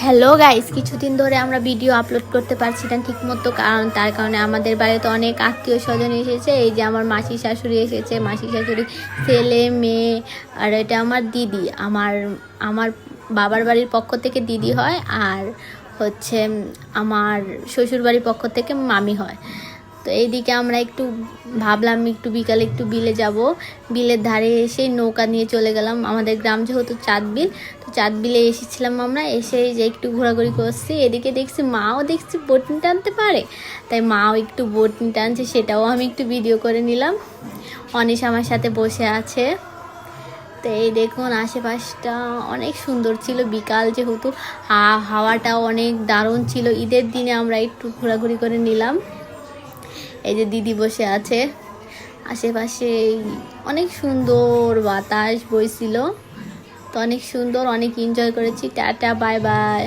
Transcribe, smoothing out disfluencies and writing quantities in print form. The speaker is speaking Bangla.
হ্যালো গাইস, কিছুদিন ধরে আমরা ভিডিও আপলোড করতে পারছি না ঠিক মতো, কারণ তার কারণে আমাদের বাড়িতে অনেক আত্মীয় স্বজন এসেছে। এই যে আমার মাসি শাশুড়ি এসেছে, মাসি শাশুড়ি ছেলে মেয়ে, আর এটা আমার দিদি, আমার আমার বাবার বাড়ির পক্ষ থেকে দিদি হয়, আর হচ্ছে আমার শ্বশুর বাড়ির পক্ষ থেকে মামি হয়। তো এইদিকে আমরা একটু ভাবলাম একটু বিকালে একটু বিলে যাব। বিলের ধারে এসে নৌকা নিয়ে চলে গেলাম। আমাদের গ্রাম যেহেতু চাঁদ বিল, তো চাঁদ বিলে এসেছিলাম আমরা। এসে যে একটু ঘোরাঘুরি করছি, এদিকে দেখছি মাও দেখছি বোটিং টানতে পারে, তাই মাও একটু বোটিং টানছে, সেটাও আমি একটু ভিডিও করে নিলাম। অনিশ আমার সাথে বসে আছে। তো এই দেখুন আশেপাশটা অনেক সুন্দর ছিল, বিকাল যেহেতু হাওয়াটাও অনেক দারুণ ছিল। ঈদের দিনে আমরা একটু ঘোরাঘুরি করে নিলাম। এই যে দিদি বসে আছে, আশেপাশে অনেক সুন্দর বাতাস বইছিল। তো অনেক সুন্দর, অনেক এনজয় করেছি। Tata, bye bye.